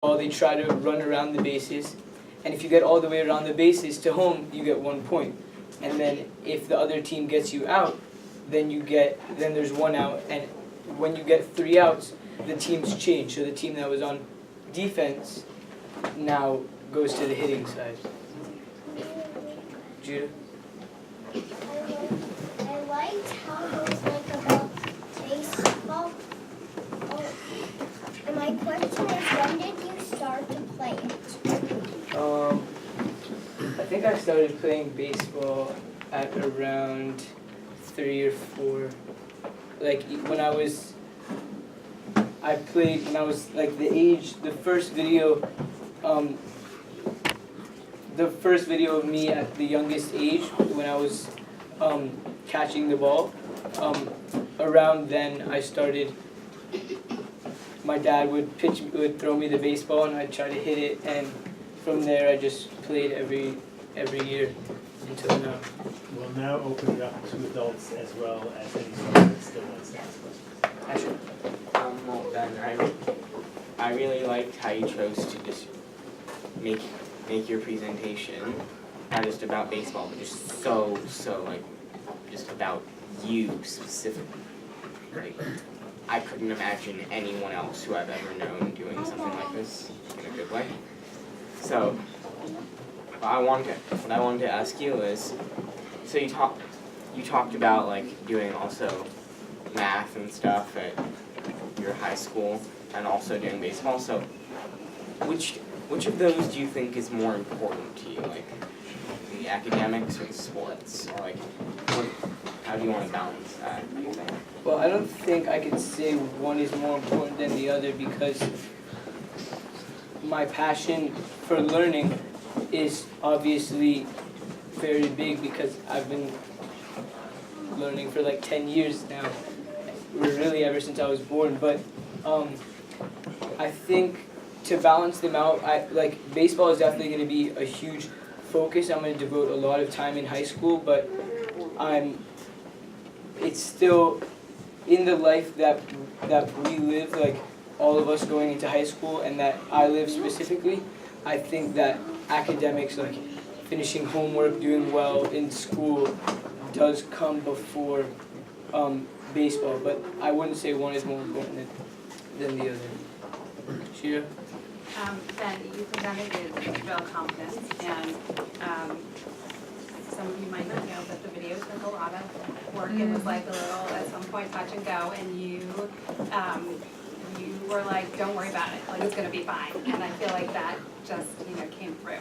ball, they try to run around the bases, and if you get all the way around the bases to home, you get 1 point. And then if the other team gets you out, then there's 1 out, and when you get 3 outs, the teams change. So the team that was on defense now goes to the hitting side. Judah? I liked how it was about baseball. And my question is, when did you start to play it? I think I started playing baseball at around 3 or 4. Like I played when I was like the first video of me at the youngest age, when I was catching the ball, around then I started, my dad would throw me the baseball and I'd try to hit it, and from there I just played every year until now. We'll now open it up to adults as well as any student that still wants to ask questions. Asher? Well, Ben, I really liked how you chose to just make your presentation not just about baseball, but just so like just about you specifically. Right? I couldn't imagine anyone else who I've ever known doing something like this in a good way. So what I wanted to ask you is, so you talked about like doing also math and stuff at your high school and also doing baseball. So which of those do you think is more important to you, like the academics or the sports, or like how do you want to balance that, do you think? Well, I don't think I could say one is more important than the other, because my passion for learning is obviously very big, because I've been learning for like 10 years now, really ever since I was born. But I think to balance them out, baseball is definitely going to be a huge focus. I'm going to devote a lot of time in high school, but it's still in the life that we live, like all of us going into high school, and that I live specifically. I think that academics, like finishing homework, doing well in school, does come before baseball, but I wouldn't say one is more important than the other. Shira? Ben, you presented with real confidence, and some of you might not know, but the video took a lot of work. It was like a little, at some point, touch and go, and you were like, don't worry about it, like it's going to be fine. And I feel like that just, came through.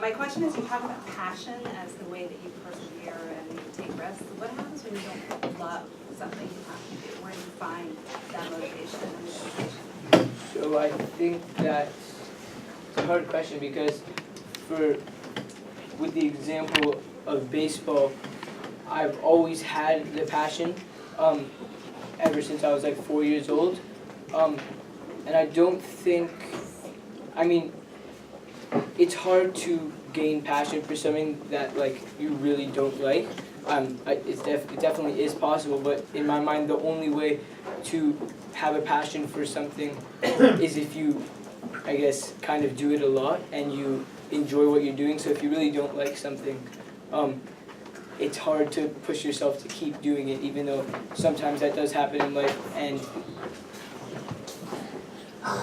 My question is, you talk about passion as the way that you persevere and you take risks. What happens when you don't love something you have to do? Where do you find that motivation and motivation? So I think that's a hard question, because with the example of baseball, I've always had the passion ever since I was like 4 years old. And I don't think, it's hard to gain passion for something that like you really don't like. It definitely is possible, but in my mind, the only way to have a passion for something is if you, I guess, kind of do it a lot and you enjoy what you're doing. So if you really don't like something, it's hard to push yourself to keep doing it, even though sometimes that does happen in life. And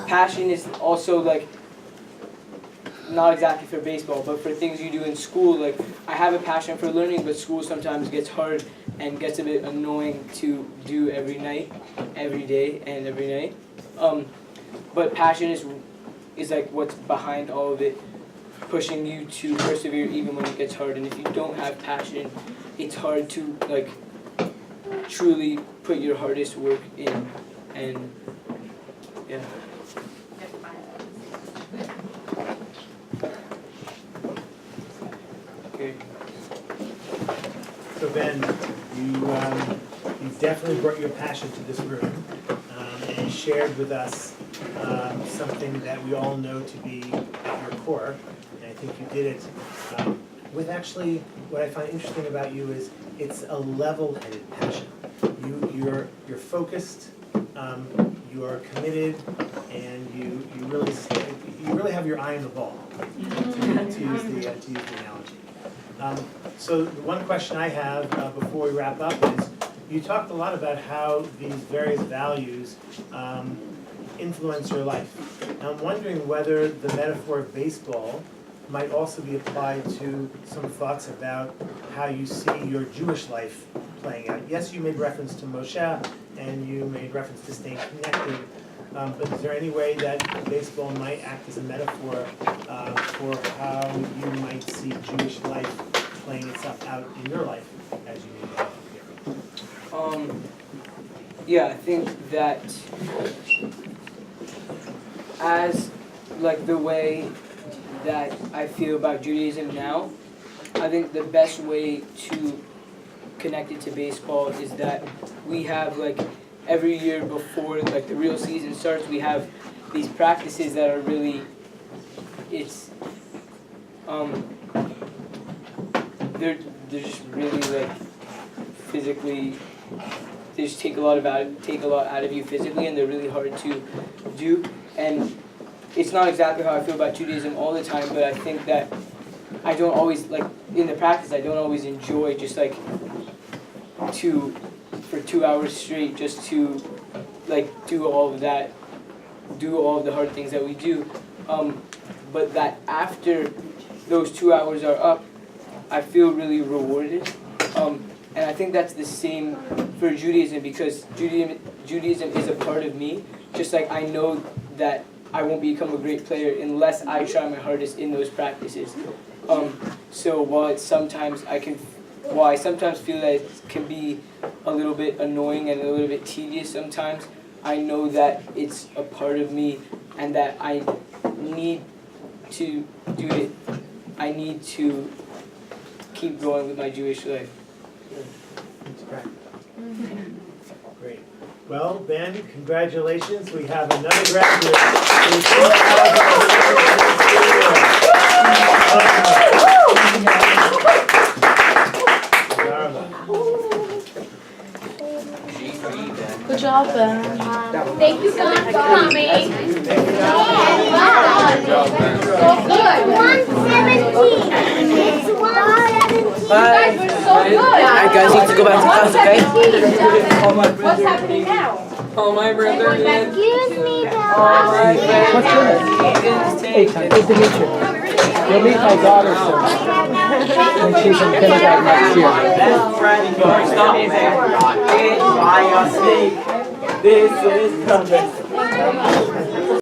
passion is also like, not exactly for baseball, but for things you do in school. Like, I have a passion for learning, but school sometimes gets hard and gets a bit annoying to do every day and every night. But passion is like what's behind all of it, pushing you to persevere even when it gets hard. And if you don't have passion, it's hard to like truly put your hardest work in. And yeah. Okay. So Ben, you definitely brought your passion to this room and shared with us something that we all know to be at your core. And I think you did it with actually, what I find interesting about you is it's a level-headed passion. You're focused, you are committed, and you really have your eye on the ball, to use the analogy. So the one question I have before we wrap up is, you talked a lot about how these various values influence your life. Now I'm wondering whether the metaphor of baseball might also be applied to some thoughts about how you see your Jewish life playing out. Yes, you made reference to Moshe, and you made reference to staying connected, but is there any way that baseball might act as a metaphor for how you might see Jewish life playing itself out in your life as you move on here? Yeah, I think that as like the way that I feel about Judaism now, I think the best way to connect it to baseball is that we have like every year before like the real season starts, we have these practices that are really, it's they're just really like physically, they just take a lot out of you physically, and they're really hard to do. And it's not exactly how I feel about Judaism all the time, but I think that I don't always, like, in the practice, I don't always enjoy just, like, for 2 hours straight just to, like, do all of the hard things that we do. But that after those 2 hours are up, I feel really rewarded. And I think that's the same for Judaism, because Judaism is a part of me, just like I know that I won't become a great player unless I try my hardest in those practices. So while I sometimes feel that it can be a little bit annoying and a little bit tedious sometimes, I know that it's a part of me and that I need to do it. I need to keep going with my Jewish life. That's right. Great. Well, Ben, congratulations. We have another graduate. Good job, Ben. Thank you for coming. Wow. So good. 117. It's 117. Bye. You guys were so good. Alright guys, need to go back to class, okay? What's happening now? Oh my brother. Excuse me, What's your name? Hey, nice to meet you. You'll meet my daughter soon. And she's in kindergarten next year. That's Freddy first up, man. It's by a snake. This is coming.